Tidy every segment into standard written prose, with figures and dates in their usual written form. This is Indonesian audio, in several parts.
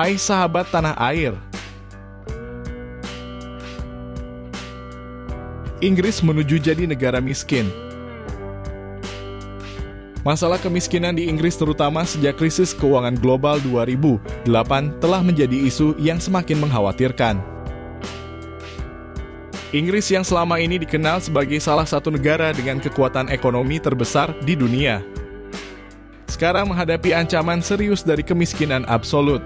Hai sahabat tanah air. Inggris menuju jadi negara miskin. Masalah kemiskinan di Inggris terutama sejak krisis keuangan global 2008 telah menjadi isu yang semakin mengkhawatirkan. Inggris yang selama ini dikenal sebagai salah satu negara dengan kekuatan ekonomi terbesar di dunia, sekarang menghadapi ancaman serius dari kemiskinan absolut.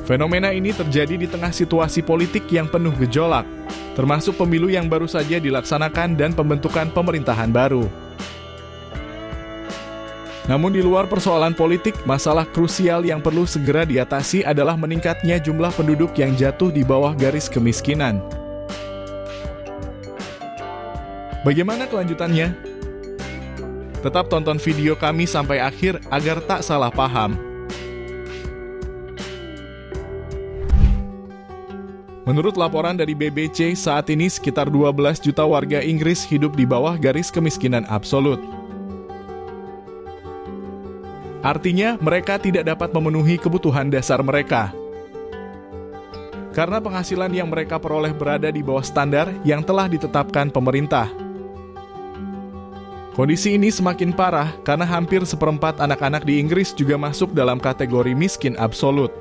Fenomena ini terjadi di tengah situasi politik yang penuh gejolak, termasuk pemilu yang baru saja dilaksanakan dan pembentukan pemerintahan baru. Namun di luar persoalan politik, masalah krusial yang perlu segera diatasi adalah meningkatnya jumlah penduduk yang jatuh di bawah garis kemiskinan. Bagaimana kelanjutannya? Tetap tonton video kami sampai akhir agar tak salah paham. Menurut laporan dari BBC, saat ini sekitar 12 juta warga Inggris hidup di bawah garis kemiskinan absolut. Artinya, mereka tidak dapat memenuhi kebutuhan dasar mereka. Karena penghasilan yang mereka peroleh berada di bawah standar yang telah ditetapkan pemerintah. Kondisi ini semakin parah karena hampir seperempat anak-anak di Inggris juga masuk dalam kategori miskin absolut.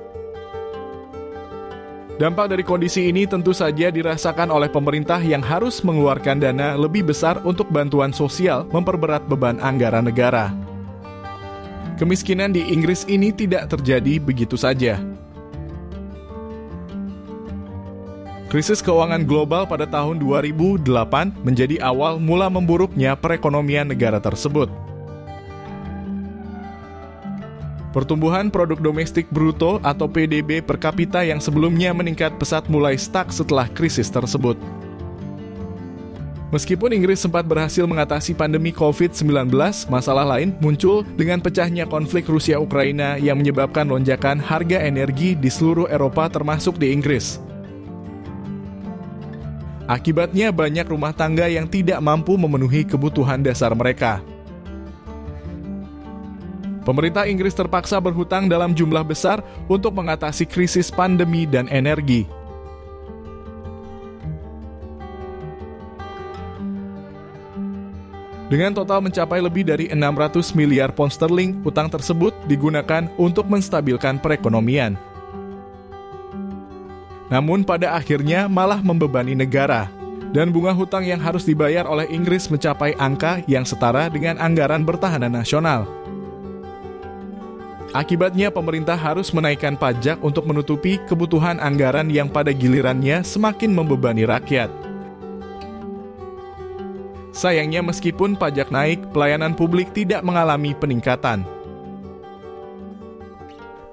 Dampak dari kondisi ini tentu saja dirasakan oleh pemerintah yang harus mengeluarkan dana lebih besar untuk bantuan sosial memperberat beban anggaran negara. Kemiskinan di Inggris ini tidak terjadi begitu saja. Krisis keuangan global pada tahun 2008 menjadi awal mula memburuknya perekonomian negara tersebut. Pertumbuhan produk domestik bruto atau PDB per kapita yang sebelumnya meningkat pesat mulai stuck setelah krisis tersebut. Meskipun Inggris sempat berhasil mengatasi pandemi COVID-19, masalah lain muncul dengan pecahnya konflik Rusia-Ukraina yang menyebabkan lonjakan harga energi di seluruh Eropa termasuk di Inggris. Akibatnya banyak rumah tangga yang tidak mampu memenuhi kebutuhan dasar mereka. Pemerintah Inggris terpaksa berhutang dalam jumlah besar untuk mengatasi krisis pandemi dan energi. Dengan total mencapai lebih dari 600 miliar pound sterling, hutang tersebut digunakan untuk menstabilkan perekonomian. Namun pada akhirnya malah membebani negara, dan bunga hutang yang harus dibayar oleh Inggris mencapai angka yang setara dengan anggaran pertahanan nasional. Akibatnya pemerintah harus menaikkan pajak untuk menutupi kebutuhan anggaran yang pada gilirannya semakin membebani rakyat. Sayangnya meskipun pajak naik, pelayanan publik tidak mengalami peningkatan.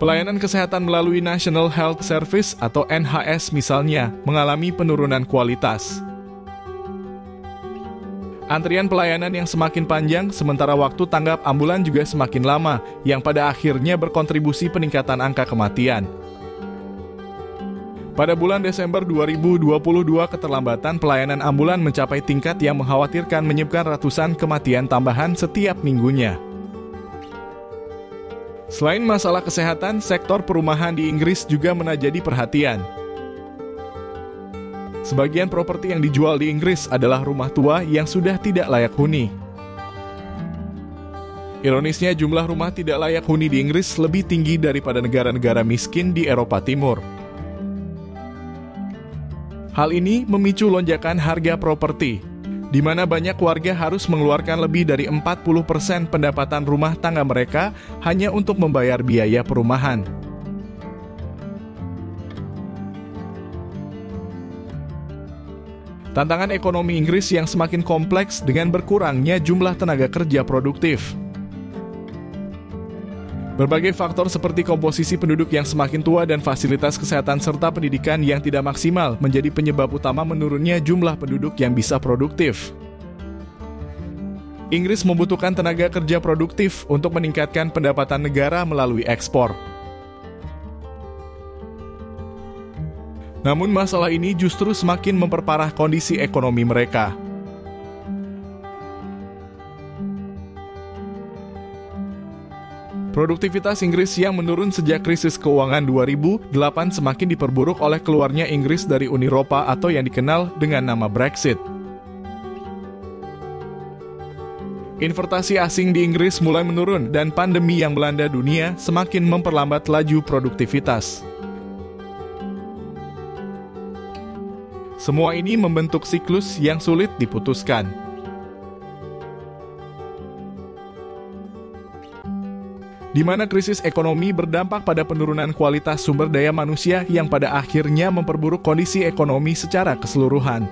Pelayanan kesehatan melalui National Health Service atau NHS misalnya mengalami penurunan kualitas. Antrian pelayanan yang semakin panjang, sementara waktu tanggap ambulan juga semakin lama, yang pada akhirnya berkontribusi peningkatan angka kematian. Pada bulan Desember 2022, keterlambatan pelayanan ambulan mencapai tingkat yang mengkhawatirkan menyebabkan ratusan kematian tambahan setiap minggunya. Selain masalah kesehatan, sektor perumahan di Inggris juga menjadi perhatian. Sebagian properti yang dijual di Inggris adalah rumah tua yang sudah tidak layak huni. Ironisnya, jumlah rumah tidak layak huni di Inggris lebih tinggi daripada negara-negara miskin di Eropa Timur. Hal ini memicu lonjakan harga properti, di mana banyak warga harus mengeluarkan lebih dari 40% pendapatan rumah tangga mereka hanya untuk membayar biaya perumahan. Tantangan ekonomi Inggris yang semakin kompleks dengan berkurangnya jumlah tenaga kerja produktif. Berbagai faktor seperti komposisi penduduk yang semakin tua dan fasilitas kesehatan serta pendidikan yang tidak maksimal menjadi penyebab utama menurunnya jumlah penduduk yang bisa produktif. Inggris membutuhkan tenaga kerja produktif untuk meningkatkan pendapatan negara melalui ekspor. Namun masalah ini justru semakin memperparah kondisi ekonomi mereka. Produktivitas Inggris yang menurun sejak krisis keuangan 2008 semakin diperburuk oleh keluarnya Inggris dari Uni Eropa atau yang dikenal dengan nama Brexit. Investasi asing di Inggris mulai menurun dan pandemi yang melanda dunia semakin memperlambat laju produktivitas. Semua ini membentuk siklus yang sulit diputuskan. Di mana krisis ekonomi berdampak pada penurunan kualitas sumber daya manusia yang pada akhirnya memperburuk kondisi ekonomi secara keseluruhan.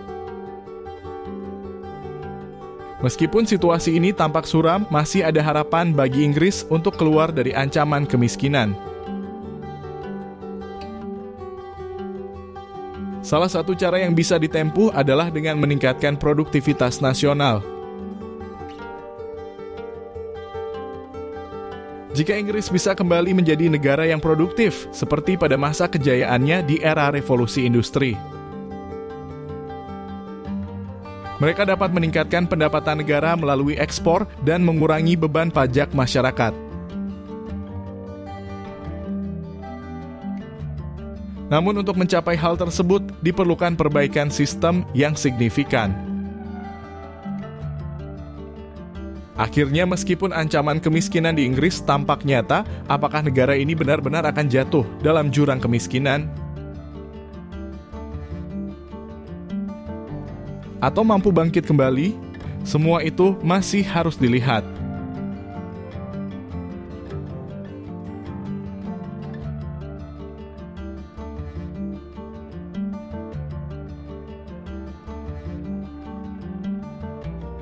Meskipun situasi ini tampak suram, masih ada harapan bagi Inggris untuk keluar dari ancaman kemiskinan. Salah satu cara yang bisa ditempuh adalah dengan meningkatkan produktivitas nasional. Jika Inggris bisa kembali menjadi negara yang produktif, seperti pada masa kejayaannya di era revolusi industri, mereka dapat meningkatkan pendapatan negara melalui ekspor dan mengurangi beban pajak masyarakat. Namun untuk mencapai hal tersebut, diperlukan perbaikan sistem yang signifikan. Akhirnya, meskipun ancaman kemiskinan di Inggris tampak nyata, apakah negara ini benar-benar akan jatuh dalam jurang kemiskinan? Atau mampu bangkit kembali? Semua itu masih harus dilihat.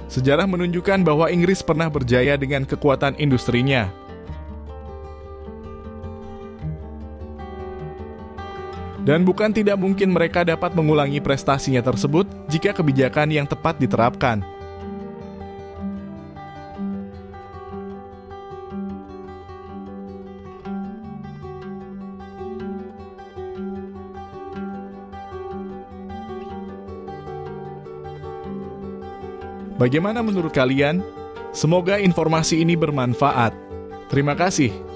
Sejarah menunjukkan bahwa Inggris pernah berjaya dengan kekuatan industrinya. Dan bukan tidak mungkin mereka dapat mengulangi prestasinya tersebut jika kebijakan yang tepat diterapkan. Bagaimana menurut kalian? Semoga informasi ini bermanfaat. Terima kasih.